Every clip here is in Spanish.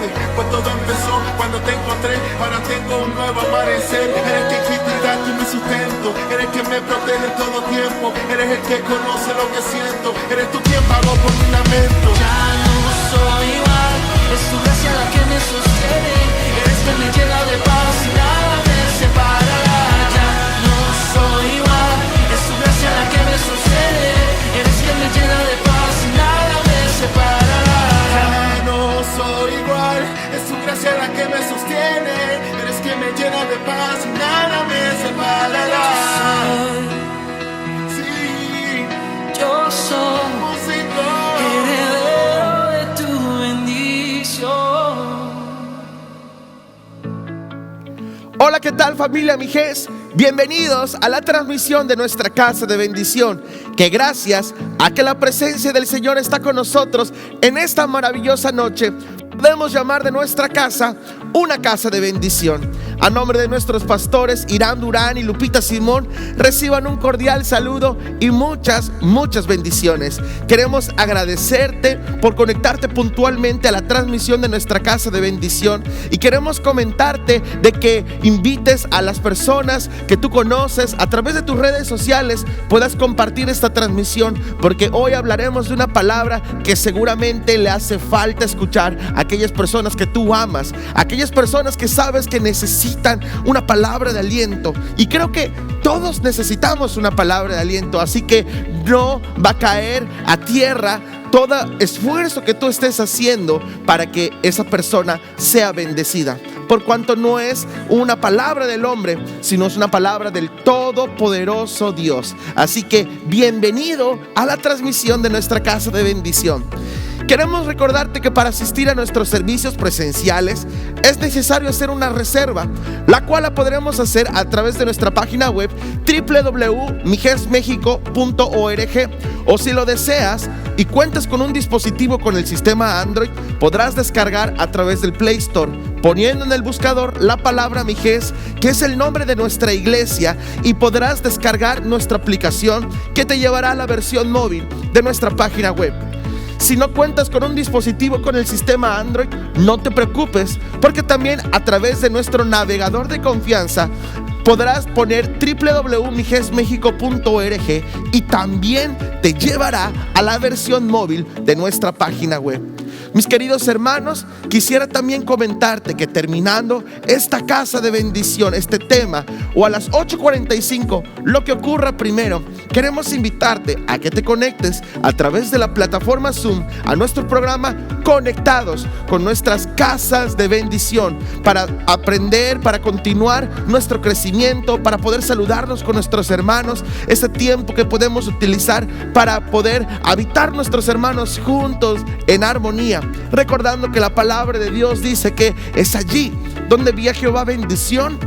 tarde, pues todo empezó cuando te encontré. Ahora tengo un nuevo amanecer. Eres quien quita y da tú mi sustento. Eres quien me protege en todo tiempo. Eres el que conoce lo que siento. Eres tú quien pagó por mi lamento. Ya no soy igual, es tu gracia la que me sostiene. Eres quien me llena de paz y nada me separará. Ya no soy igual, es tu gracia la que me sostiene. Eres quien me llena de paz y nada me separará. Ya no soy igual, es tu gracia la que me sostiene. Eres quien me llena de paz y nada me separará. Sí, Yo soy heredero de tu bendición. Hola, ¿qué tal, familia Mijés? Bienvenidos a la transmisión de nuestra casa de bendición. Que gracias a que la presencia del Señor está con nosotros en esta maravillosa noche, podemos llamar de nuestra casa una casa de bendición. A nombre de nuestros pastores Irán Durán y Lupita Simón, reciban un cordial saludo y muchas bendiciones. Queremos agradecerte por conectarte puntualmente a la transmisión de nuestra casa de bendición, y queremos comentarte de que invites a las personas que tú conoces a través de tus redes sociales, puedas compartir esta transmisión, porque hoy hablaremos de una palabra que seguramente le hace falta escuchar a aquellas personas que tú amas, aquellas personas que sabes que necesitan una palabra de aliento. Y creo que todos necesitamos una palabra de aliento, así que no va a caer a tierra todo esfuerzo que tú estés haciendo para que esa persona sea bendecida, por cuanto no es una palabra del hombre, sino es una palabra del todopoderoso Dios. Así que bienvenido a la transmisión de nuestra casa de bendición. Queremos recordarte que para asistir a nuestros servicios presenciales es necesario hacer una reserva, la cual la podremos hacer a través de nuestra página web www.mijesmexico.org, o si lo deseas y cuentas con un dispositivo con el sistema Android, podrás descargar a través del Play Store, poniendo en el buscador la palabra Mijes, que es el nombre de nuestra iglesia, y podrás descargar nuestra aplicación que te llevará a la versión móvil de nuestra página web. Si no cuentas con un dispositivo con el sistema Android, no te preocupes, porque también a través de nuestro navegador de confianza podrás poner www.mijesmexico.org y también te llevará a la versión móvil de nuestra página web. Mis queridos hermanos, quisiera también comentarte que terminando esta casa de bendición, este tema, o a las 8:45, lo que ocurra primero, queremos invitarte a que te conectes a través de la plataforma Zoom a nuestro programa Conectados con nuestras casas de bendición, para aprender, para continuar nuestro crecimiento, para poder saludarnos con nuestros hermanos, ese tiempo que podemos utilizar para poder habitar nuestros hermanos juntos en armonía, recordando que la palabra de Dios dice que es allí donde vive Jehová bendición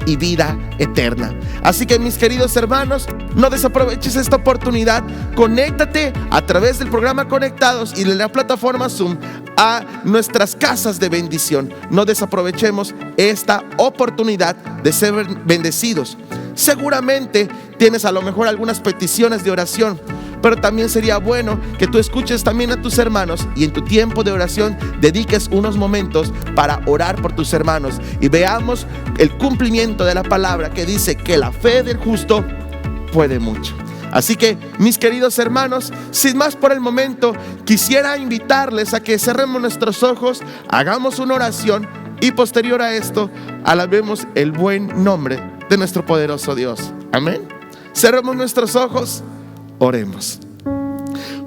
y vida eterna. Así que, mis queridos hermanos, no desaproveches esta oportunidad. Conéctate a través del programa Conectados y de la plataforma Zoom a nuestras casas de bendición. No desaprovechemos esta oportunidad de ser bendecidos. Seguramente tienes a lo mejor algunas peticiones de oración, pero también sería bueno que tú escuches también a tus hermanos y en tu tiempo de oración dediques unos momentos para orar por tus hermanos, y veamos el cumplimiento de la palabra que dice que la fe del justo puede mucho. Así que, mis queridos hermanos, sin más por el momento, quisiera invitarles a que cerremos nuestros ojos, hagamos una oración y posterior a esto alabemos el buen nombre de nuestro poderoso Dios. Amén. Cerremos nuestros ojos. Oremos.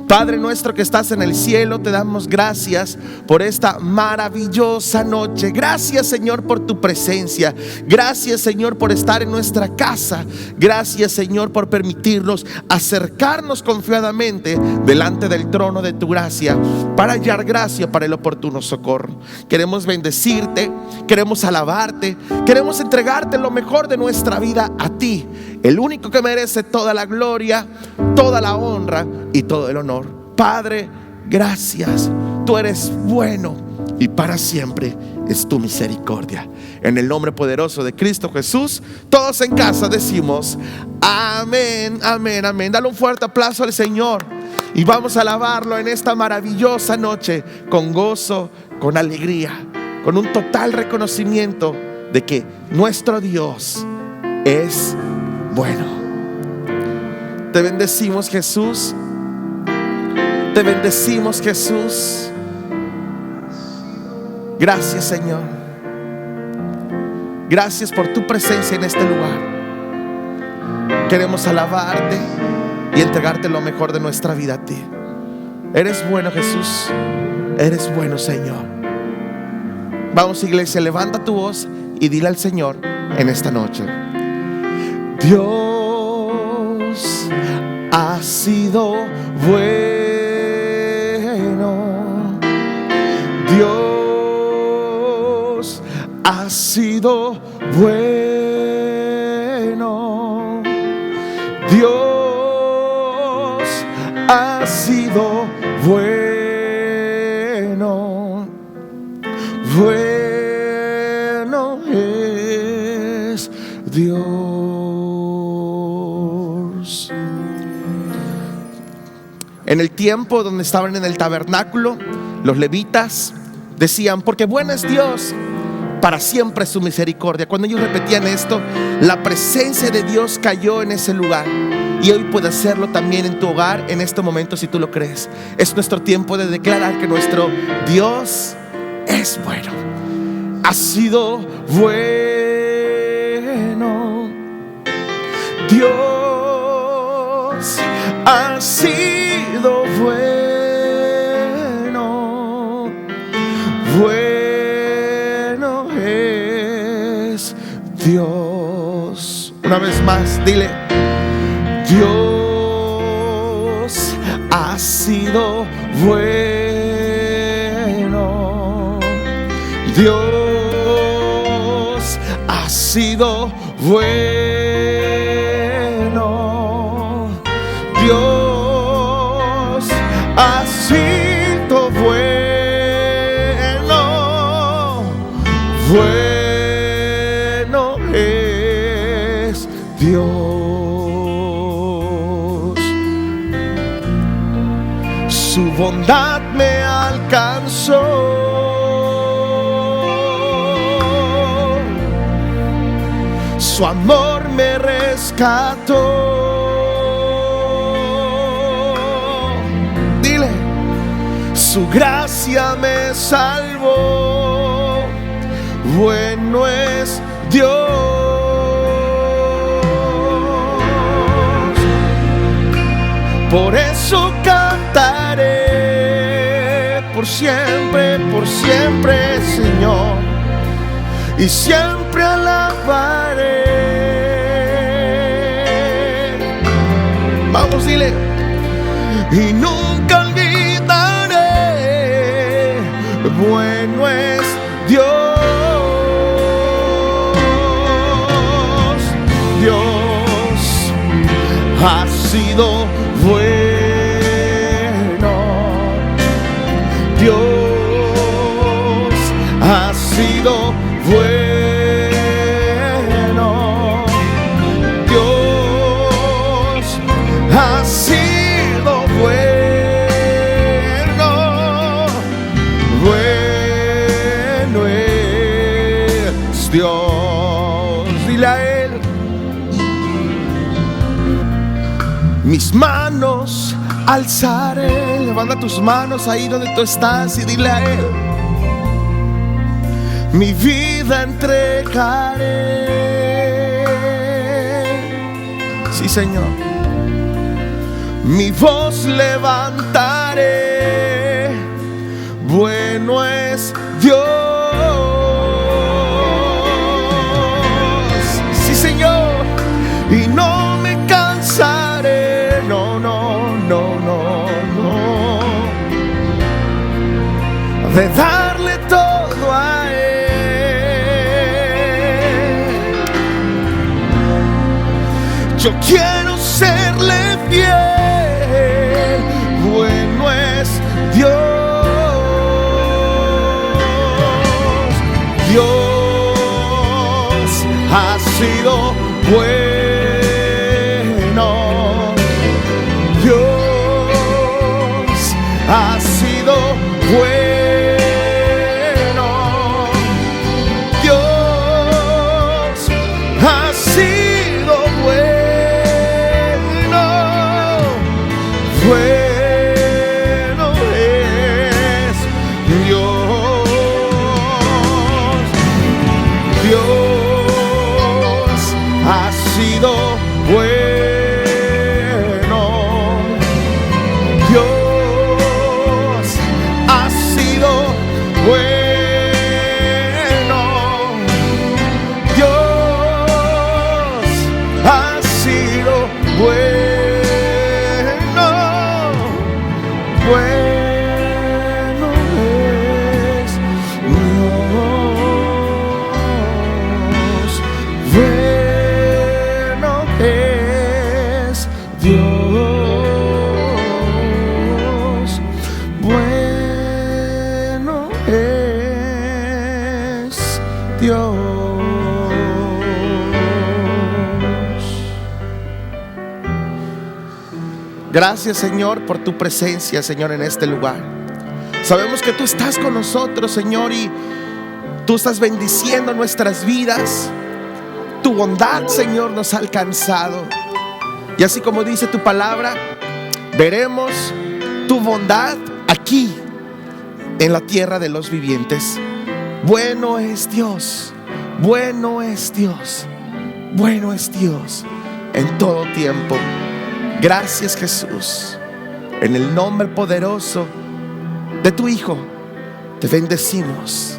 Padre nuestro que estás en el cielo, te damos gracias por esta maravillosa noche. Gracias, Señor, por tu presencia. Gracias, Señor, por estar en nuestra casa. Gracias, Señor, por permitirnos acercarnos confiadamente delante del trono de tu gracia para hallar gracia para el oportuno socorro. Queremos bendecirte, queremos alabarte, queremos entregarte lo mejor de nuestra vida a ti, el único que merece toda la gloria, toda la honra y todo el honor. Padre, gracias. Tú eres bueno y para siempre es tu misericordia. En el nombre poderoso de Cristo Jesús, todos en casa decimos amén, amén, amén. Dale un fuerte aplauso al Señor y vamos a alabarlo en esta maravillosa noche con gozo, con alegría. con un total reconocimiento de que nuestro Dios es bueno. Te bendecimos, Jesús. Te bendecimos, Jesús. Gracias, Señor. Gracias por tu presencia en este lugar. Queremos alabarte y entregarte lo mejor de nuestra vida a ti. Eres bueno, Jesús. Eres bueno, Señor. Vamos, iglesia, levanta tu voz y dile al Señor en esta noche: Dios ha sido bueno. Dios ha sido bueno. Dios ha sido bueno. Bueno es Dios. En el tiempo donde estaban en el tabernáculo, los levitas decían: porque bueno es Dios, para siempre es su misericordia. Cuando ellos repetían esto, la presencia de Dios cayó en ese lugar. Y hoy puede hacerlo también en tu hogar en este momento, si tú lo crees. Es nuestro tiempo de declarar que nuestro Dios es bueno. Ha sido bueno. Dios ha sido bueno. Bueno es Dios. Una vez más, dile: Dios ha sido bueno. Dios ha sido bueno. Dios ha sido bueno. Bueno es Dios. Su bondad me alcanzó. Su amor me rescató. Dile: su gracia me salvó. Bueno es Dios. Por eso cantaré por siempre, Señor, y siempre alabaré. Vamos, dile: y nunca olvidaré. Bueno es Dios. Dios ha sido bueno. Dios ha sido bueno. Dios ha sido bueno. Bueno es Dios. Dile a Él: mis manos alzaré. Levanta tus manos ahí donde tú estás y dile a Él: mi vida entregaré. Sí, Señor. Mi voz levantaré. Bueno es Dios. Sí, Señor. Y no me cansaré. No, no, no, no, no, de darle todo a Él. Yo quiero serle fiel. Bueno es Dios. Dios ha sido bueno. Dios ha sido bueno. sido bueno. Dios ha sido bueno. Dios ha sido bueno. Bueno es Dios. Bueno es Dios. Gracias, Señor, por tu presencia, Señor, en este lugar. Sabemos que tú estás con nosotros, Señor, y tú estás bendiciendo nuestras vidas. Tu bondad, Señor, nos ha alcanzado. Y así como dice tu palabra, veremos tu bondad aquí en la tierra de los vivientes. Bueno es Dios, bueno es Dios, bueno es Dios en todo tiempo. Gracias, Jesús. En el nombre poderoso de tu Hijo, te bendecimos,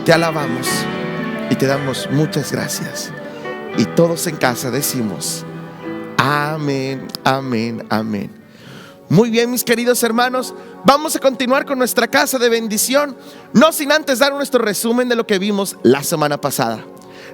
te alabamos y te damos muchas gracias. Y todos en casa decimos amén, amén, amén. Muy bien, mis queridos hermanos, vamos a continuar con nuestra casa de bendición, no sin antes dar nuestro resumen de lo que vimos la semana pasada.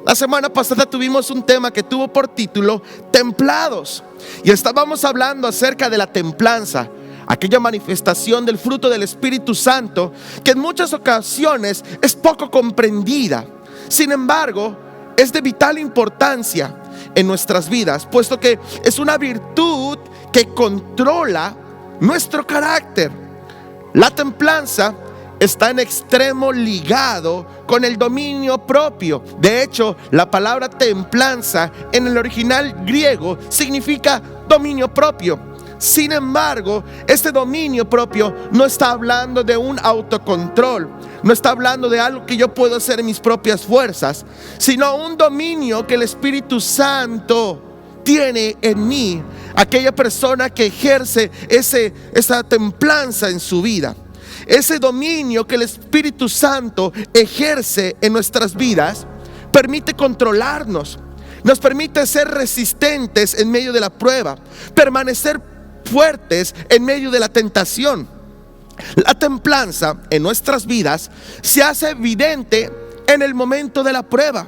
La semana pasada tuvimos un tema que tuvo por título Templados, y estábamos hablando acerca de la templanza, aquella manifestación del fruto del Espíritu Santo que en muchas ocasiones es poco comprendida. Sin embargo, es de vital importancia en nuestras vidas, puesto que es una virtud que controla nuestro carácter. La templanza está en extremo ligado con el dominio propio. De hecho, la palabra templanza en el original griego significa dominio propio. Sin embargo, este dominio propio no está hablando de un autocontrol, no está hablando de algo que yo puedo hacer en mis propias fuerzas, sino un dominio que el Espíritu Santo tiene en mí, aquella persona que ejerce esa templanza en su vida. Ese dominio que el Espíritu Santo ejerce en nuestras vidas permite controlarnos, nos permite ser resistentes en medio de la prueba, permanecer fuertes en medio de la tentación. La templanza en nuestras vidas se hace evidente en el momento de la prueba,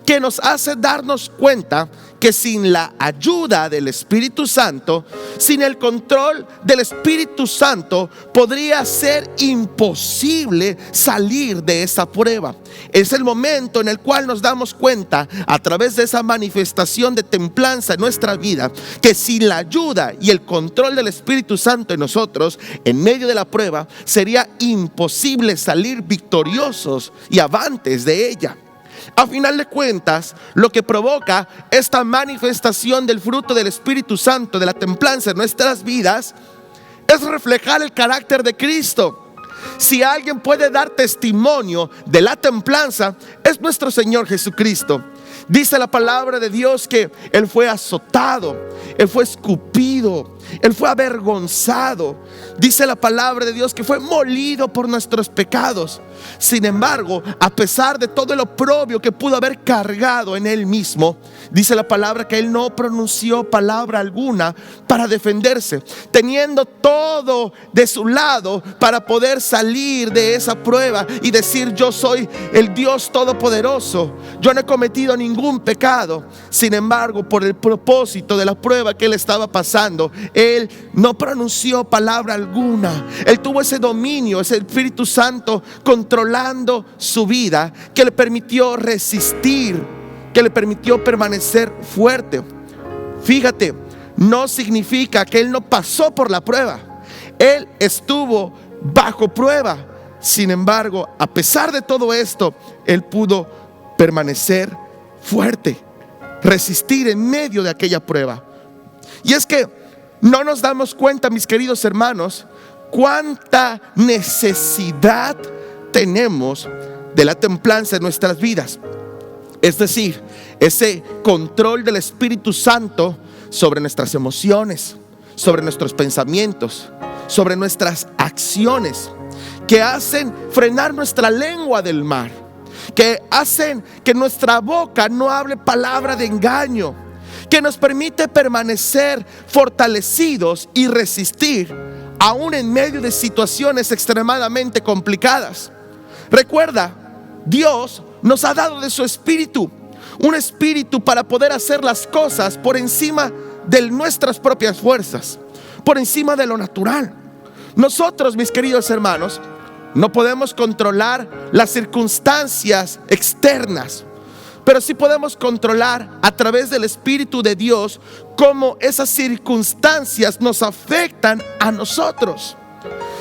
que nos hace darnos cuenta que sin la ayuda del Espíritu Santo, sin el control del Espíritu Santo, podría ser imposible salir de esa prueba. Es el momento en el cual nos damos cuenta, a través de esa manifestación de templanza en nuestra vida, que sin la ayuda y el control del Espíritu Santo en nosotros, en medio de la prueba, sería imposible salir victoriosos y avantes de ella. A final de cuentas, lo que provoca esta manifestación del fruto del Espíritu Santo, de la templanza en nuestras vidas, es reflejar el carácter de Cristo. Si alguien puede dar testimonio de la templanza, es nuestro Señor Jesucristo. Dice la palabra de Dios que Él fue azotado, Él fue escupido, Él fue avergonzado. Dice la palabra de Dios que fue molido por nuestros pecados. Sin embargo, a pesar de todo el oprobio que pudo haber cargado en Él mismo, dice la palabra que Él no pronunció palabra alguna para defenderse, teniendo todo de su lado para poder salir de esa prueba y decir: yo soy el Dios Todopoderoso, yo no he cometido ningún pecado. Sin embargo, por el propósito de la prueba que Él estaba pasando, Él no pronunció palabra alguna. Él tuvo ese dominio, ese Espíritu Santo controlando su vida, que le permitió resistir, que le permitió permanecer fuerte. Fíjate, no significa que Él no pasó por la prueba. Él estuvo bajo prueba. Sin embargo, a pesar de todo esto, Él pudo permanecer fuerte, resistir en medio de aquella prueba. Y es que no nos damos cuenta, mis queridos hermanos, cuánta necesidad tenemos de la templanza en nuestras vidas. Es decir, ese control del Espíritu Santo sobre nuestras emociones, sobre nuestros pensamientos, sobre nuestras acciones, que hacen frenar nuestra lengua del mal, que hacen que nuestra boca no hable palabra de engaño, que nos permite permanecer fortalecidos y resistir aún en medio de situaciones extremadamente complicadas. Recuerda, Dios nos ha dado de su espíritu, un espíritu para poder hacer las cosas por encima de nuestras propias fuerzas, por encima de lo natural. Nosotros, mis queridos hermanos, no podemos controlar las circunstancias externas, pero sí podemos controlar a través del Espíritu de Dios cómo esas circunstancias nos afectan a nosotros.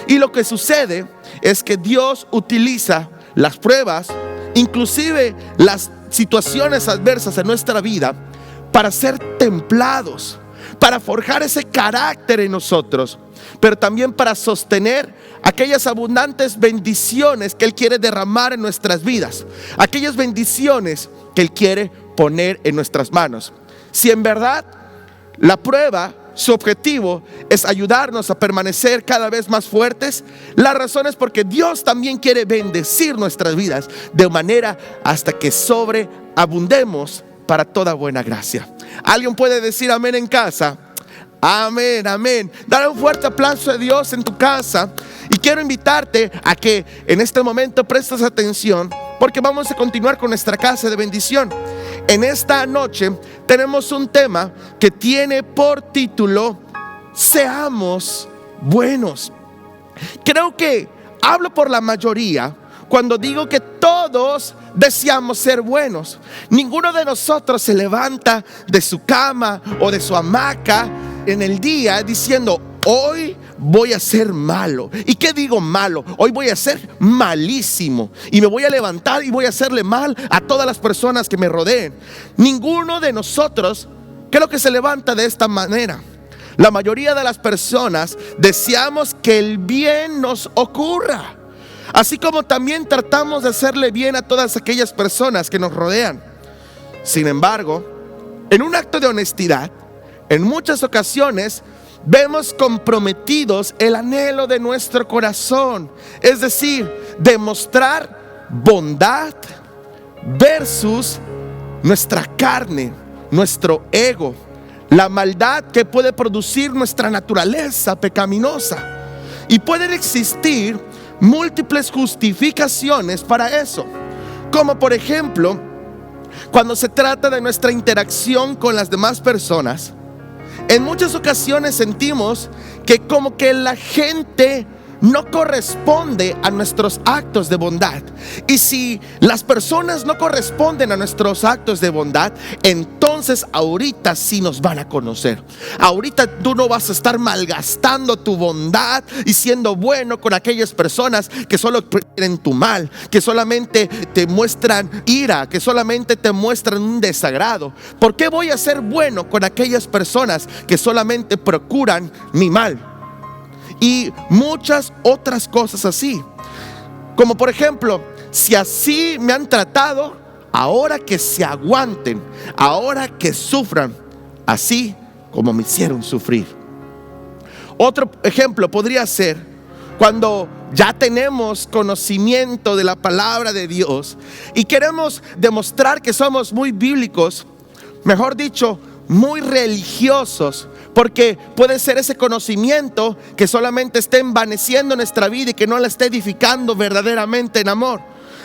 Y lo que sucede es que Dios utiliza las pruebas, inclusive las situaciones adversas en nuestra vida, para ser templados, para forjar ese carácter en nosotros, pero también para sostener aquellas abundantes bendiciones que Él quiere derramar en nuestras vidas, aquellas bendiciones que Él quiere poner en nuestras manos. Si en verdad la prueba, su objetivo es ayudarnos a permanecer cada vez más fuertes, la razón es porque Dios también quiere bendecir nuestras vidas de manera hasta que sobreabundemos para toda buena gracia. ¿Alguien puede decir amén en casa? Amén, amén. Dale un fuerte aplauso a Dios en tu casa. Y quiero invitarte a que en este momento prestes atención, porque vamos a continuar con nuestra casa de bendición. En esta noche tenemos un tema que tiene por título: seamos buenos. Creo que hablo por la mayoría cuando digo que todos deseamos ser buenos. Ninguno de nosotros se levanta de su cama o de su hamaca en el día diciendo: hoy voy a ser malo. ¿Y qué digo malo? Hoy voy a ser malísimo y me voy a levantar y voy a hacerle mal a todas las personas que me rodeen. Ninguno de nosotros creo que se levanta de esta manera. La mayoría de las personas deseamos que el bien nos ocurra, así como también tratamos de hacerle bien a todas aquellas personas que nos rodean. Sin embargo, en un acto de honestidad, en muchas ocasiones vemos comprometidos el anhelo de nuestro corazón, es decir, demostrar bondad versus nuestra carne, nuestro ego, la maldad que puede producir nuestra naturaleza pecaminosa. Y pueden existir múltiples justificaciones para eso, como por ejemplo, cuando se trata de nuestra interacción con las demás personas. En muchas ocasiones sentimos que como que la gente no corresponde a nuestros actos de bondad. Y si las personas no corresponden a nuestros actos de bondad, entonces ahorita sí nos van a conocer. Ahorita tú no vas a estar malgastando tu bondad y siendo bueno con aquellas personas que solo quieren tu mal, que solamente te muestran ira, que solamente te muestran un desagrado. ¿Por qué voy a ser bueno con aquellas personas que solamente procuran mi mal? Y muchas otras cosas así, como por ejemplo, si así me han tratado, ahora que se aguanten, ahora que sufran, así como me hicieron sufrir. Otro ejemplo podría ser cuando ya tenemos conocimiento de la palabra de Dios y queremos demostrar que somos muy bíblicos, mejor dicho, muy religiosos, porque puede ser ese conocimiento que solamente esté envaneciendo nuestra vida y que no la esté edificando verdaderamente en amor.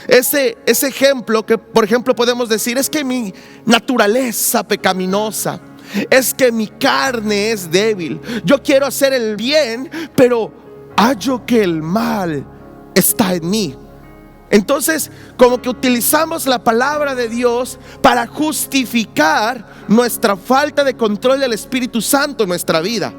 Ese ejemplo que, por ejemplo, podemos decir: es que mi naturaleza pecaminosa, es que mi carne es débil, yo quiero hacer el bien, pero hallo que el mal está en mí. Entonces, como que utilizamos la palabra de Dios para justificar nuestra falta de control del Espíritu Santo en nuestra vida.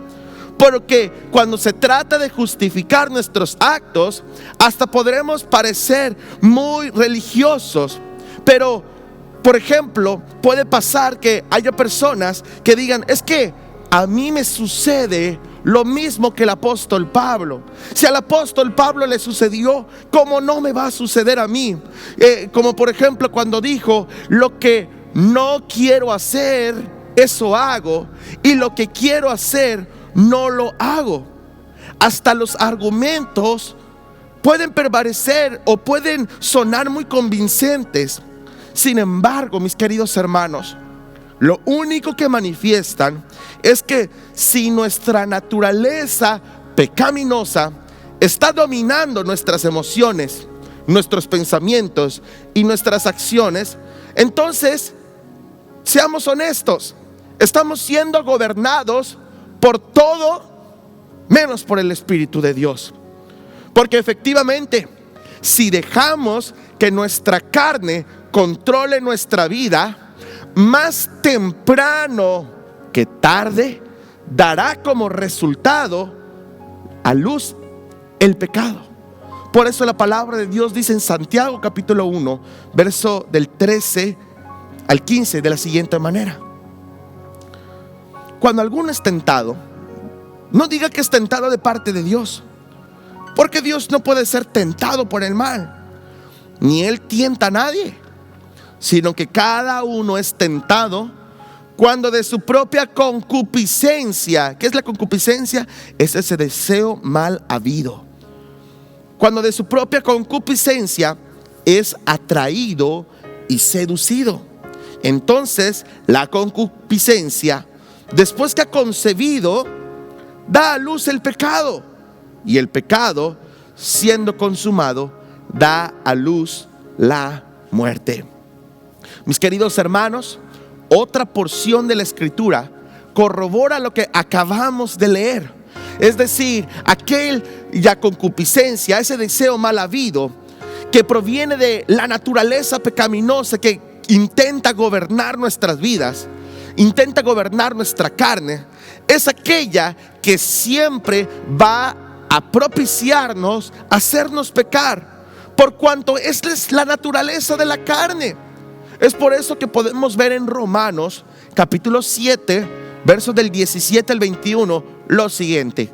Porque cuando se trata de justificar nuestros actos, hasta podremos parecer muy religiosos. Pero, por ejemplo, puede pasar que haya personas que digan: es que a mí me sucede lo mismo que el apóstol Pablo. Si al apóstol Pablo le sucedió, ¿cómo no me va a suceder a mí? Como por ejemplo cuando dijo: lo que no quiero hacer, eso hago, y lo que quiero hacer, no lo hago. Hasta los argumentos pueden prevalecer o pueden sonar muy convincentes. Sin embargo, mis queridos hermanos, lo único que manifiestan es que si nuestra naturaleza pecaminosa está dominando nuestras emociones, nuestros pensamientos y nuestras acciones, entonces, seamos honestos, estamos siendo gobernados por todo menos por el Espíritu de Dios. Porque efectivamente, si dejamos que nuestra carne controle nuestra vida, más temprano que tarde dará como resultado a luz el pecado. Por eso la palabra de Dios dice en Santiago capítulo 1, verso del 13 al 15 de la siguiente manera: cuando alguno es tentado, no diga que es tentado de parte de Dios, porque Dios no puede ser tentado por el mal, ni Él tienta a nadie, sino que cada uno es tentado cuando de su propia concupiscencia. ¿Qué es la concupiscencia? Es ese deseo mal habido. Cuando de su propia concupiscencia es atraído y seducido. Entonces la concupiscencia, después que ha concebido, da a luz el pecado. Y el pecado, siendo consumado, da a luz la muerte. Mis queridos hermanos, otra porción de la Escritura corrobora lo que acabamos de leer. Es decir, aquella concupiscencia, ese deseo mal habido que proviene de la naturaleza pecaminosa que intenta gobernar nuestras vidas, intenta gobernar nuestra carne, es aquella que siempre va a propiciarnos, a hacernos pecar, por cuanto esta es la naturaleza de la carne. Es por eso que podemos ver en Romanos capítulo 7, versos del 17 al 21, lo siguiente: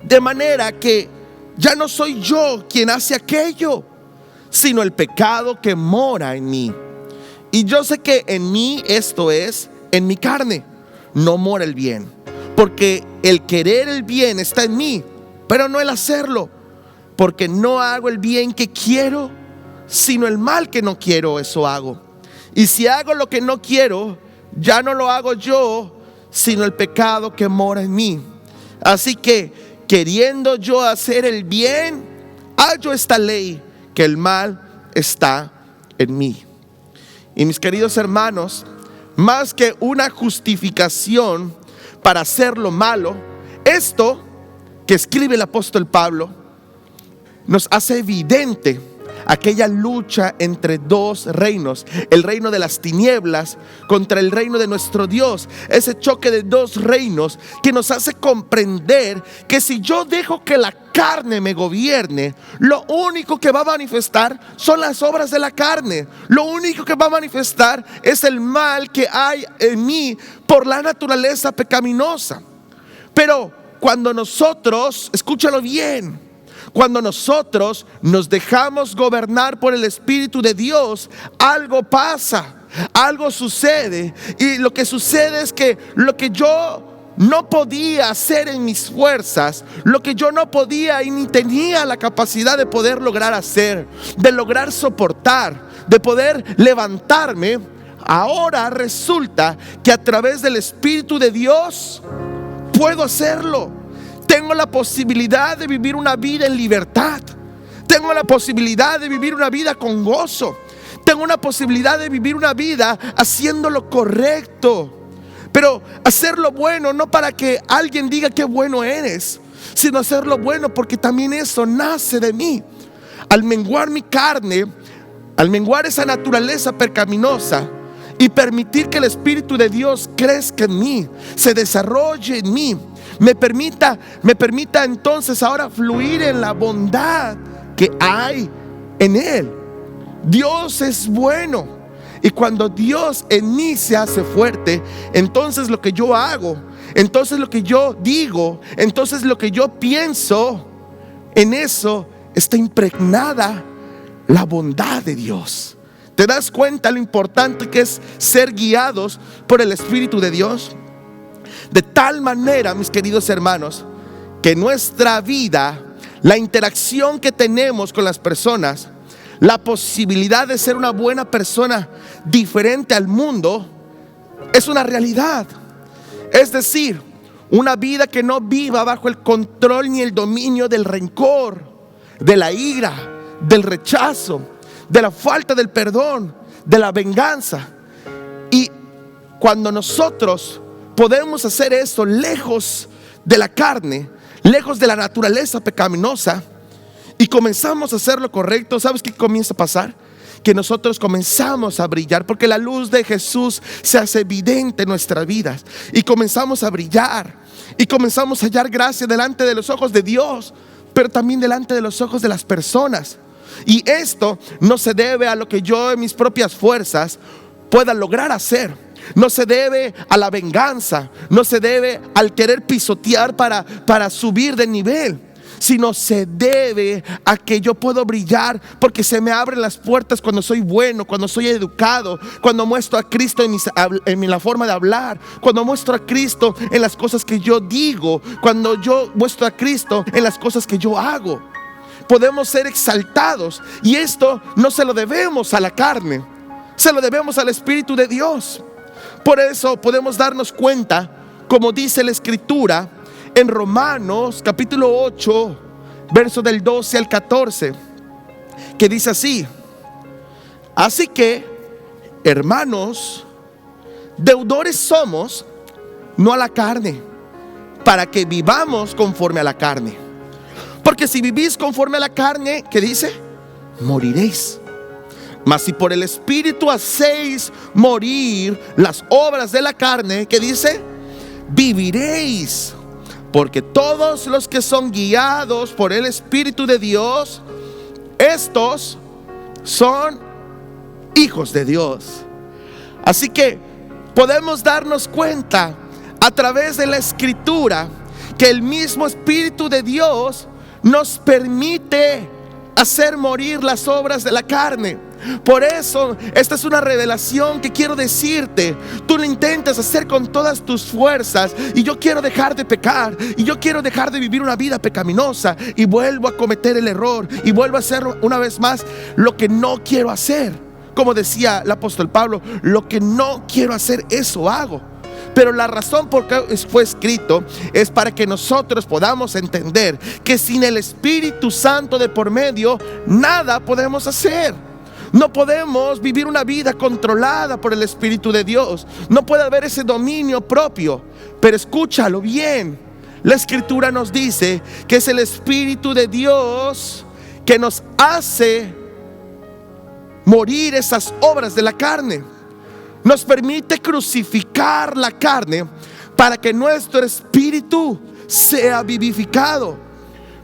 de manera que ya no soy yo quien hace aquello, sino el pecado que mora en mí. Y yo sé que en mí, esto es, en mi carne, no mora el bien, porque el querer el bien está en mí, pero no el hacerlo, porque no hago el bien que quiero, sino el mal que no quiero, eso hago. Y si hago lo que no quiero, ya no lo hago yo, sino el pecado que mora en mí. Así que, queriendo yo hacer el bien, hallo esta ley, que el mal está en mí. Y mis queridos hermanos, más que una justificación para hacer lo malo, esto que escribe el apóstol Pablo nos hace evidente aquella lucha entre dos reinos: el reino de las tinieblas contra el reino de nuestro Dios. Ese choque de dos reinos que nos hace comprender que si yo dejo que la carne me gobierne, lo único que va a manifestar son las obras de la carne. Lo único que va a manifestar es el mal que hay en mí por la naturaleza pecaminosa. Pero cuando nosotros, escúchalo bien, cuando nosotros nos dejamos gobernar por el Espíritu de Dios, algo pasa, algo sucede. Y lo que sucede es que lo que yo no podía hacer en mis fuerzas, lo que yo no podía y ni tenía la capacidad de poder lograr hacer, de lograr soportar, de poder levantarme, ahora resulta que a través del Espíritu de Dios puedo hacerlo. Tengo la posibilidad de vivir una vida en libertad. Tengo la posibilidad de vivir una vida con gozo. Tengo una posibilidad de vivir una vida haciendo lo correcto. Pero hacer lo bueno no para que alguien diga qué bueno eres, sino hacer lo bueno porque también eso nace de mí. Al menguar mi carne, al menguar esa naturaleza pecaminosa y permitir que el Espíritu de Dios crezca en mí, se desarrolle en mí, me permita entonces ahora fluir en la bondad que hay en Él. Dios es bueno, y cuando Dios en mí se hace fuerte, entonces lo que yo hago, entonces lo que yo digo, entonces lo que yo pienso, en eso está impregnada la bondad de Dios. ¿Te das cuenta lo importante que es ser guiados por el Espíritu de Dios? De tal manera, mis queridos hermanos, que nuestra vida, la interacción que tenemos con las personas, la posibilidad de ser una buena persona diferente al mundo, es una realidad. Es decir, una vida que no viva bajo el control ni el dominio del rencor, de la ira, del rechazo, de la falta del perdón, de la venganza. Y cuando nosotros podemos hacer eso lejos de la carne, lejos de la naturaleza pecaminosa, y comenzamos a hacer lo correcto, ¿sabes qué comienza a pasar? Que nosotros comenzamos a brillar, porque la luz de Jesús se hace evidente en nuestras vidas, y comenzamos a brillar, y comenzamos a hallar gracia delante de los ojos de Dios, pero también delante de los ojos de las personas. Y esto no se debe a lo que yo en mis propias fuerzas pueda lograr hacer. No se debe a la venganza, no se debe al querer pisotear para subir de nivel, sino se debe a que yo puedo brillar porque se me abren las puertas cuando soy bueno, cuando soy educado, cuando muestro a Cristo en la forma de hablar, cuando muestro a Cristo en las cosas que yo digo, cuando yo muestro a Cristo en las cosas que yo hago. Podemos ser exaltados, y esto no se lo debemos a la carne, se lo debemos al Espíritu de Dios. Por eso podemos darnos cuenta, como dice la Escritura en Romanos capítulo 8, verso del 12 al 14, que dice así: así que, hermanos, deudores somos, no a la carne, para que vivamos conforme a la carne. Porque si vivís conforme a la carne, ¿qué dice? Moriréis. Mas si por el Espíritu hacéis morir las obras de la carne, ¿qué dice? Viviréis. Porque todos los que son guiados por el Espíritu de Dios, estos son hijos de Dios. Así que podemos darnos cuenta a través de la Escritura que el mismo Espíritu de Dios nos permite hacer morir las obras de la carne. Por eso esta es una revelación que quiero decirte. Tú lo intentas hacer con todas tus fuerzas, y yo quiero dejar de pecar, y yo quiero dejar de vivir una vida pecaminosa, y vuelvo a cometer el error, y vuelvo a hacer una vez más lo que no quiero hacer. Como decía el apóstol Pablo, lo que no quiero hacer, eso hago. Pero la razón por qué fue escrito es para que nosotros podamos entender que sin el Espíritu Santo de por medio, nada podemos hacer. No podemos vivir una vida controlada por el Espíritu de Dios. No puede haber ese dominio propio. Pero escúchalo bien. La Escritura nos dice que es el Espíritu de Dios que nos hace morir esas obras de la carne. Nos permite crucificar la carne para que nuestro espíritu sea vivificado.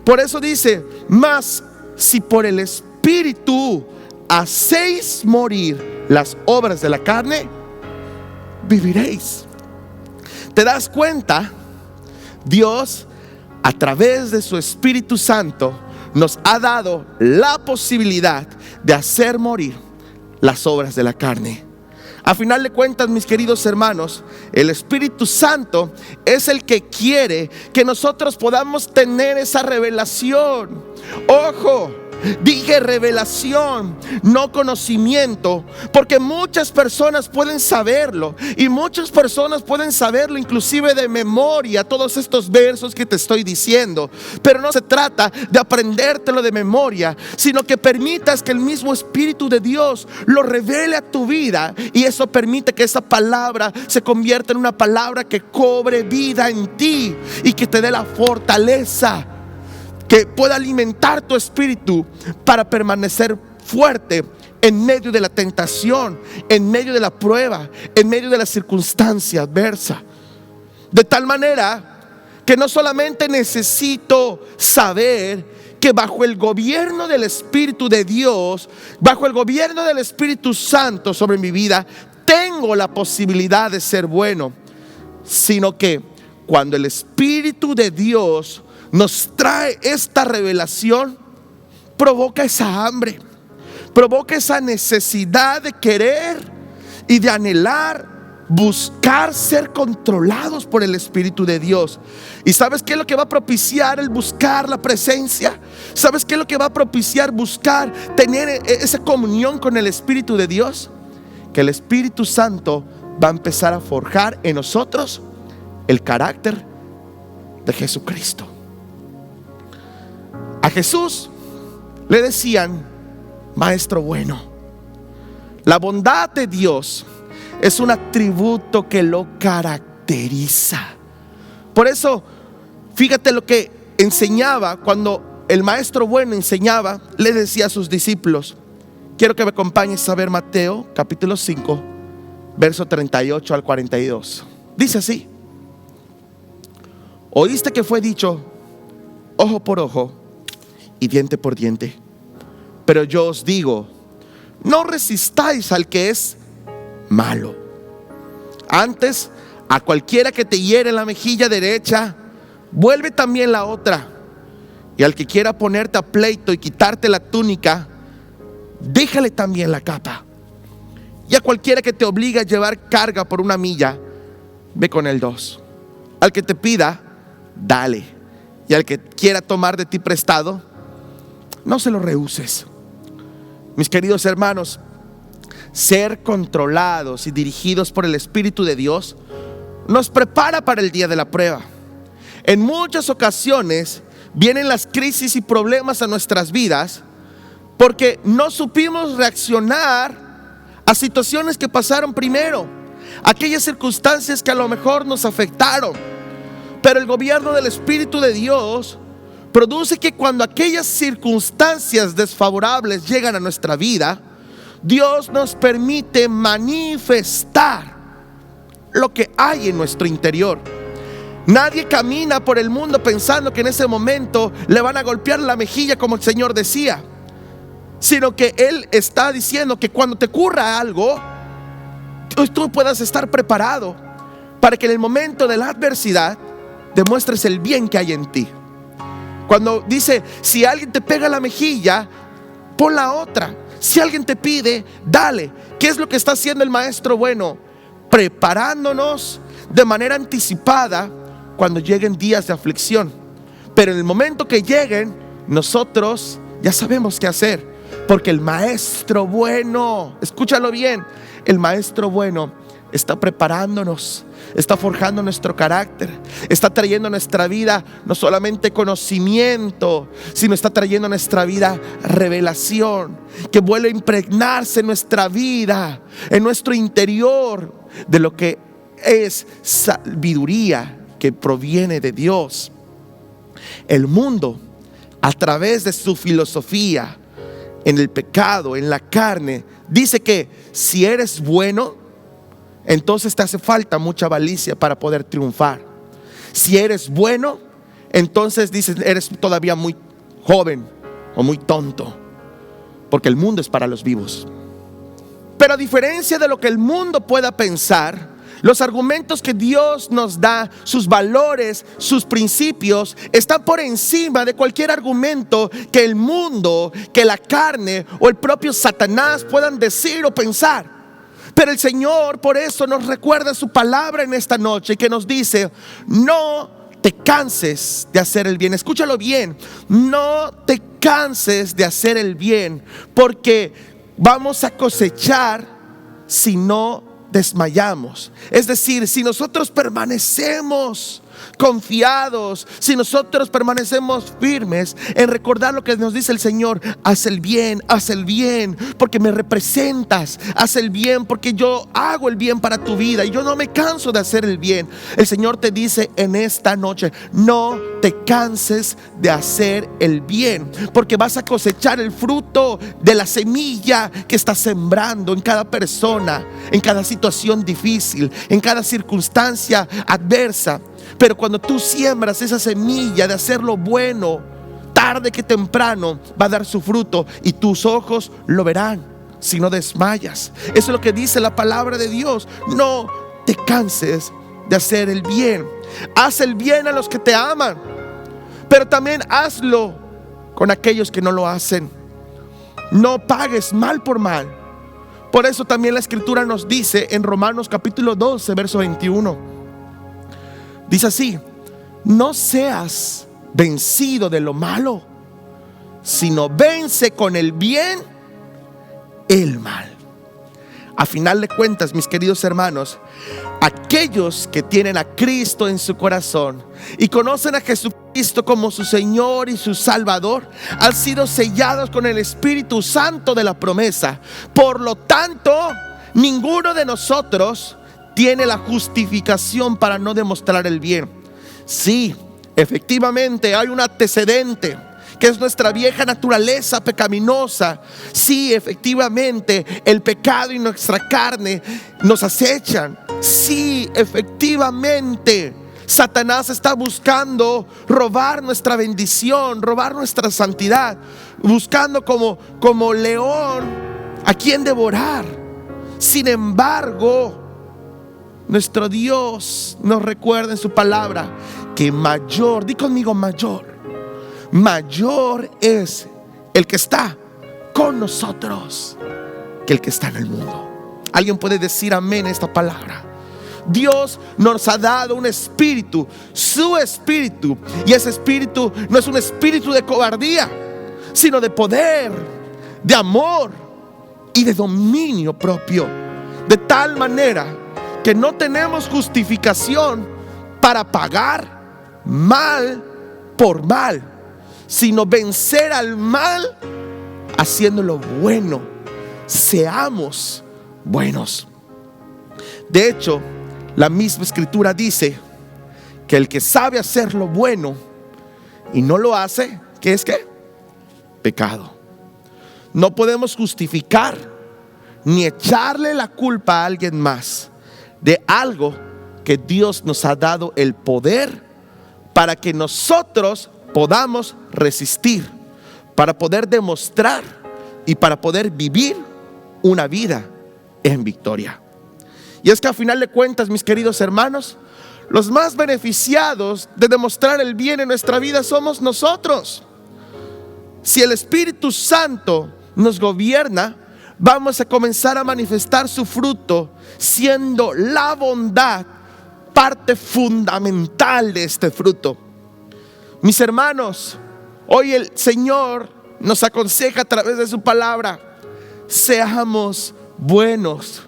Por eso dice: mas si por el Espíritu hacéis morir las obras de la carne, viviréis. ¿Te das cuenta? Dios, a través de su Espíritu Santo, nos ha dado la posibilidad de hacer morir las obras de la carne. A final de cuentas, mis queridos hermanos, el Espíritu Santo es el que quiere que nosotros podamos tener esa revelación. Ojo, dije revelación, no conocimiento, porque muchas personas pueden saberlo, y muchas personas pueden saberlo inclusive de memoria, todos estos versos que te estoy diciendo. Pero no se trata de aprendértelo de memoria, sino que permitas que el mismo Espíritu de Dios lo revele a tu vida, y eso permite que esa palabra se convierta en una palabra que cobre vida en ti y que te dé la fortaleza que pueda alimentar tu espíritu para permanecer fuerte en medio de la tentación, en medio de la prueba, en medio de la circunstancia adversa. De tal manera que no solamente necesito saber que bajo el gobierno del Espíritu de Dios, bajo el gobierno del Espíritu Santo sobre mi vida, tengo la posibilidad de ser bueno, sino que cuando el Espíritu de Dios nos trae esta revelación, provoca esa hambre, provoca esa necesidad de querer y de anhelar, buscar ser controlados por el Espíritu de Dios. ¿Y sabes qué es lo que va a propiciar el buscar la presencia? ¿Sabes qué es lo que va a propiciar buscar tener esa comunión con el Espíritu de Dios? Que el Espíritu Santo va a empezar a forjar en nosotros el carácter de Jesucristo. A Jesús le decían Maestro bueno. La bondad de Dios es un atributo que lo caracteriza. Por eso, fíjate lo que enseñaba cuando el Maestro bueno enseñaba. Le decía a sus discípulos. Quiero que me acompañes a ver Mateo capítulo 5, verso 38 al 42. Dice así: oíste que fue dicho ojo por ojo y diente por diente. Pero yo os digo, no resistáis al que es malo. Antes, a cualquiera que te hiere la mejilla derecha, vuelve también la otra. Y al que quiera ponerte a pleito y quitarte la túnica, déjale también la capa. Y a cualquiera que te obligue a llevar carga por 1 milla, ve con él 2. Al que te pida, dale. Y al que quiera tomar de ti prestado, no se lo rehuses. Mis queridos hermanos, ser controlados y dirigidos por el Espíritu de Dios nos prepara para el día de la prueba. En muchas ocasiones vienen las crisis y problemas a nuestras vidas porque no supimos reaccionar a situaciones que pasaron primero, aquellas circunstancias que a lo mejor nos afectaron. Pero el gobierno del Espíritu de Dios produce que cuando aquellas circunstancias desfavorables llegan a nuestra vida, Dios nos permite manifestar lo que hay en nuestro interior. Nadie camina por el mundo pensando que en ese momento le van a golpear la mejilla, como el Señor decía, sino que Él está diciendo que cuando te ocurra algo, tú puedas estar preparado para que en el momento de la adversidad demuestres el bien que hay en ti. Cuando dice, si alguien te pega la mejilla, pon la otra. Si alguien te pide, dale. ¿Qué es lo que está haciendo el Maestro bueno? Preparándonos de manera anticipada cuando lleguen días de aflicción. Pero en el momento que lleguen, nosotros ya sabemos qué hacer. Porque el Maestro bueno, escúchalo bien, el Maestro bueno está preparándonos, está forjando nuestro carácter, está trayendo a nuestra vida no solamente conocimiento, sino está trayendo a nuestra vida revelación, que vuelve a impregnarse en nuestra vida, en nuestro interior, de lo que es sabiduría que proviene de Dios. El mundo, a través de su filosofía, en el pecado, en la carne, dice que si eres bueno, entonces te hace falta mucha avaricia para poder triunfar. Si eres bueno, entonces dices eres todavía muy joven o muy tonto, porque el mundo es para los vivos. Pero a diferencia de lo que el mundo pueda pensar, los argumentos que Dios nos da, sus valores, sus principios, están por encima de cualquier argumento que el mundo, que la carne o el propio Satanás puedan decir o pensar. Pero el Señor por eso nos recuerda su palabra en esta noche, que nos dice: no te canses de hacer el bien. Escúchalo bien, no te canses de hacer el bien, porque vamos a cosechar si no desmayamos. Es decir, si nosotros permanecemos confiados, si nosotros permanecemos firmes en recordar lo que nos dice el Señor: haz el bien porque me representas, haz el bien porque yo hago el bien para tu vida y yo no me canso de hacer el bien. El Señor te dice en esta noche: no te canses de hacer el bien, porque vas a cosechar el fruto de la semilla que estás sembrando en cada persona, en cada situación difícil, en cada circunstancia adversa. Pero cuando tú siembras esa semilla de hacer lo bueno, tarde que temprano va a dar su fruto y tus ojos lo verán si no desmayas. Eso es lo que dice la palabra de Dios. No te canses de hacer el bien. Haz el bien a los que te aman, pero también hazlo con aquellos que no lo hacen. no pagues mal por mal. Por eso también la Escritura nos dice en Romanos capítulo 12, verso 21. Dice así: no seas vencido de lo malo, sino vence con el bien el mal. A final de cuentas, mis queridos hermanos, aquellos que tienen a Cristo en su corazón y conocen a Jesucristo como su Señor y su Salvador, han sido sellados con el Espíritu Santo de la promesa. Por lo tanto, ninguno de nosotros tiene la justificación para no demostrar el bien. Sí, efectivamente hay un antecedente, que es nuestra vieja naturaleza pecaminosa. Sí, efectivamente, el pecado y nuestra carne nos acechan. Sí, efectivamente, Satanás está buscando robar nuestra bendición, robar nuestra santidad, buscando como león a quien devorar. Sin embargo, nuestro Dios nos recuerda en su palabra que mayor, di conmigo, mayor es el que está con nosotros que el que está en el mundo. ¿Alguien puede decir amén a esta palabra? Dios nos ha dado un espíritu, su espíritu, y ese espíritu no es un espíritu de cobardía, sino de poder, de amor y de dominio propio. De tal manera que no tenemos justificación para pagar mal por mal, sino vencer al mal haciendo lo bueno. Seamos buenos. De hecho, la misma Escritura dice que el que sabe hacer lo bueno y no lo hace, ¿qué es qué? Pecado. No podemos justificar ni echarle la culpa a alguien más de algo que Dios nos ha dado el poder para que nosotros podamos resistir, para poder demostrar y para poder vivir una vida en victoria. Y es que a final de cuentas, mis queridos hermanos, los más beneficiados de demostrar el bien en nuestra vida somos nosotros. Si el Espíritu Santo nos gobierna, vamos a comenzar a manifestar su fruto, siendo la bondad parte fundamental de este fruto. Mis hermanos, hoy el Señor nos aconseja a través de su palabra: seamos buenos,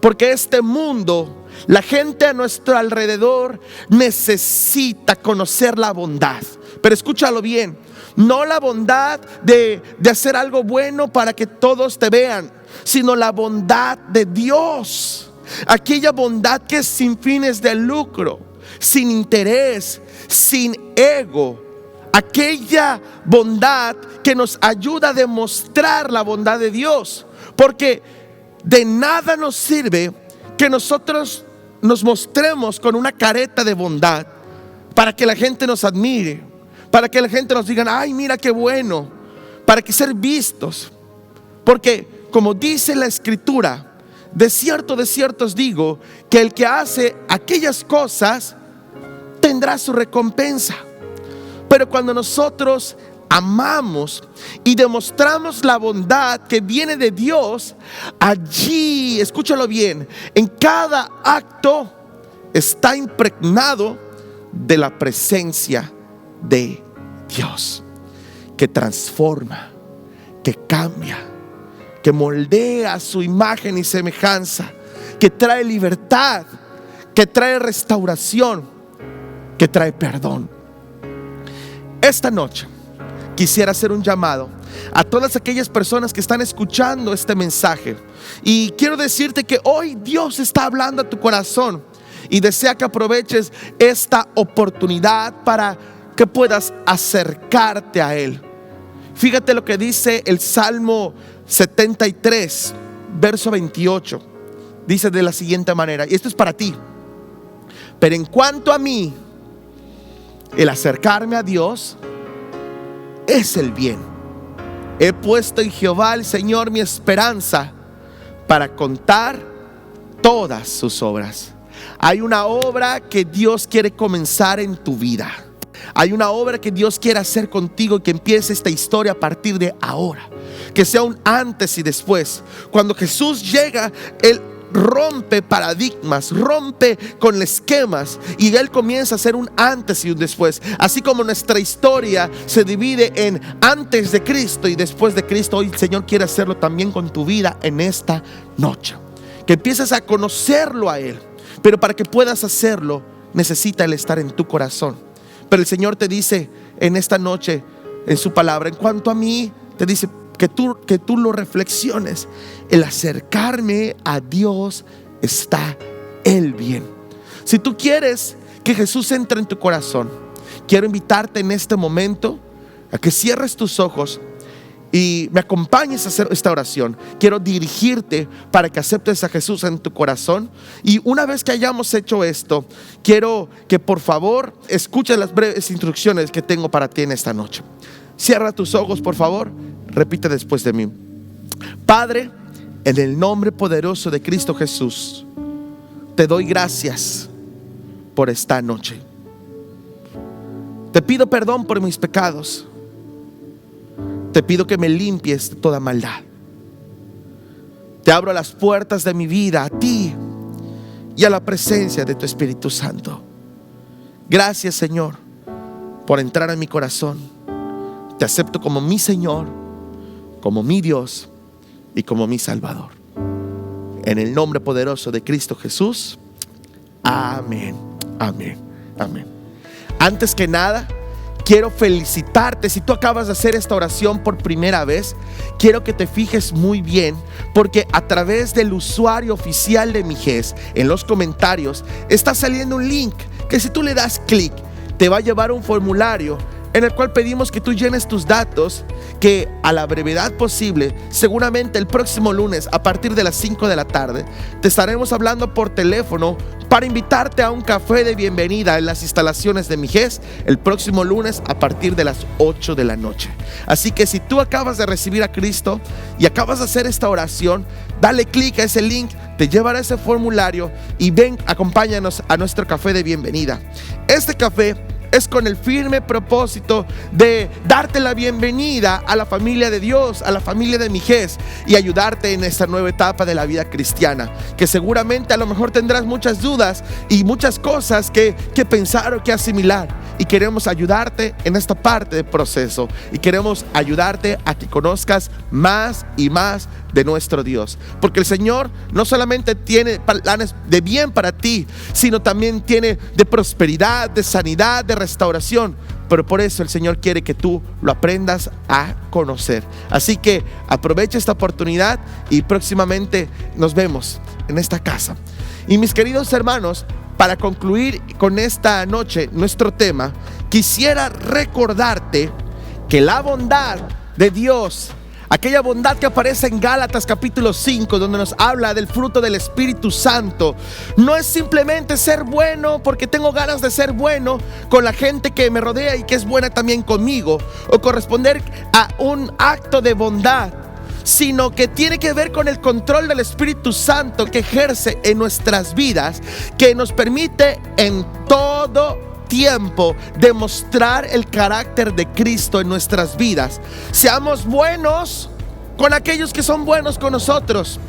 porque este mundo, la gente a nuestro alrededor necesita conocer la bondad. Pero escúchalo bien, no la bondad de hacer algo bueno para que todos te vean, sino la bondad de Dios. Aquella bondad que es sin fines de lucro, sin interés, sin ego. Aquella bondad que nos ayuda a demostrar la bondad de Dios. Porque de nada nos sirve que nosotros nos mostremos con una careta de bondad para que la gente nos admire, para que la gente nos diga: ay, mira qué bueno, para que ser vistos. Porque como dice la Escritura, de cierto os digo, que el que hace aquellas cosas tendrá su recompensa. Pero cuando nosotros amamos y demostramos la bondad que viene de Dios, allí, escúchalo bien, en cada acto está impregnado de la presencia de Dios, que transforma, que cambia, que moldea a su imagen y semejanza, que trae libertad, que trae restauración, que trae perdón. Esta noche quisiera hacer un llamado a todas aquellas personas que están escuchando este mensaje, y quiero decirte que hoy Dios está hablando a tu corazón y desea que aproveches esta oportunidad para que puedas acercarte a Él. Fíjate lo que dice el Salmo 73, verso 28. Dice de la siguiente manera, y esto es para ti: pero en cuanto a mí, el acercarme a Dios es el bien. He puesto en Jehová el Señor mi esperanza, para contar todas sus obras. Hay una obra que Dios quiere comenzar en tu vida. Hay una obra que Dios quiere hacer contigo, que empiece esta historia a partir de ahora, que sea un antes y después. Cuando Jesús llega, Él rompe paradigmas, rompe con esquemas, y Él comienza a hacer un antes y un después. Así como nuestra historia se divide en antes de Cristo y después de Cristo, hoy el Señor quiere hacerlo también con tu vida en esta noche. Que empieces a conocerlo a Él, pero para que puedas hacerlo necesita Él estar en tu corazón. Pero el Señor te dice en esta noche, en su palabra, en cuanto a mí, te dice que tú lo reflexiones. El acercarme a Dios está Él bien. Si tú quieres que Jesús entre en tu corazón, quiero invitarte en este momento a que cierres tus ojos y me acompañes a hacer esta oración. Quiero dirigirte para que aceptes a Jesús en tu corazón. Y una vez que hayamos hecho esto, quiero que por favor escuches las breves instrucciones que tengo para ti en esta noche. Cierra tus ojos, por favor. Repite después de mí. Padre, en el nombre poderoso de Cristo Jesús, te doy gracias por esta noche. Te pido perdón por mis pecados. Te pido que me limpies de toda maldad. Te abro las puertas de mi vida a ti y a la presencia de tu Espíritu Santo. Gracias, Señor, por entrar en mi corazón. Te acepto como mi Señor, como mi Dios y como mi Salvador. En el nombre poderoso de Cristo Jesús. Amén, amén, amén. Antes que nada, quiero felicitarte. Si tú acabas de hacer esta oración por primera vez, quiero que te fijes muy bien, porque a través del usuario oficial de Mijes, en los comentarios está saliendo un link que si tú le das clic, te va a llevar a un formulario en el cual pedimos que tú llenes tus datos, que a la brevedad posible, seguramente el próximo lunes a partir de las 5 de la tarde, te estaremos hablando por teléfono para invitarte a un café de bienvenida en las instalaciones de Mijes el próximo lunes a partir de las 8 de la noche. Así que si tú acabas de recibir a Cristo y acabas de hacer esta oración, dale clic a ese link, te llevará a ese formulario y ven, acompáñanos a nuestro café de bienvenida. Este café es con el firme propósito de darte la bienvenida a la familia de Dios, a la familia de Mijes, y ayudarte en esta nueva etapa de la vida cristiana, que seguramente a lo mejor tendrás muchas dudas y muchas cosas que pensar o que asimilar, y queremos ayudarte en esta parte del proceso, y queremos ayudarte a que conozcas más y más de nuestro Dios, porque el Señor no solamente tiene planes de bien para ti, sino también tiene de prosperidad, de sanidad, de restauración. Pero por eso el Señor quiere que tú lo aprendas a conocer. Así que aprovecha esta oportunidad y próximamente nos vemos en esta casa. Y mis queridos hermanos, para concluir con esta noche nuestro tema, quisiera recordarte que la bondad de Dios, aquella bondad que aparece en Gálatas capítulo 5, donde nos habla del fruto del Espíritu Santo, no es simplemente ser bueno porque tengo ganas de ser bueno con la gente que me rodea y que es buena también conmigo, o corresponder a un acto de bondad, sino que tiene que ver con el control del Espíritu Santo que ejerce en nuestras vidas, que nos permite en todo tiempo demostrar el carácter de Cristo en nuestras vidas. Seamos buenos con aquellos que son buenos con nosotros,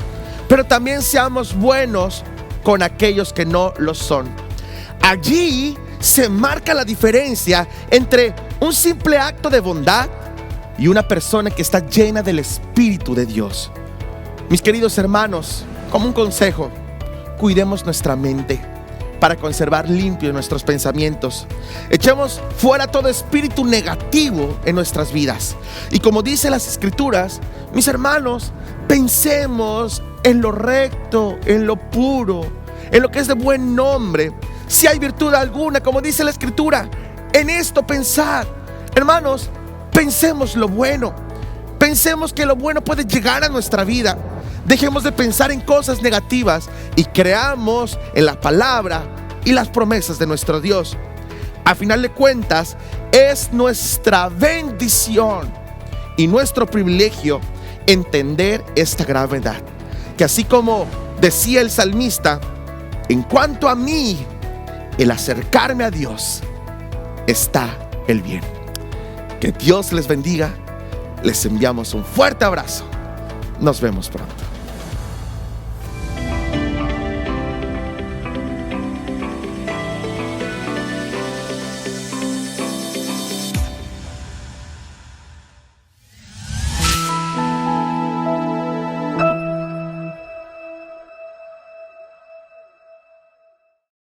pero también seamos buenos con aquellos que no lo son. Allí se marca la diferencia entre un simple acto de bondad y una persona que está llena del Espíritu de Dios. Mis queridos hermanos, como un consejo, cuidemos nuestra mente para conservar limpios nuestros pensamientos. Echemos fuera todo espíritu negativo en nuestras vidas. Y como dice las Escrituras, mis hermanos, pensemos en lo recto, en lo puro, en lo que es de buen nombre. Si hay virtud alguna, como dice la Escritura, en esto pensad. Hermanos, pensemos lo bueno. Pensemos que lo bueno puede llegar a nuestra vida. Dejemos de pensar en cosas negativas y creamos en la palabra y las promesas de nuestro Dios. A final de cuentas, es nuestra bendición y nuestro privilegio entender esta gravedad, que así como decía el salmista, en cuanto a mí, el acercarme a Dios está el bien. Que Dios les bendiga. Les enviamos un fuerte abrazo. Nos vemos pronto.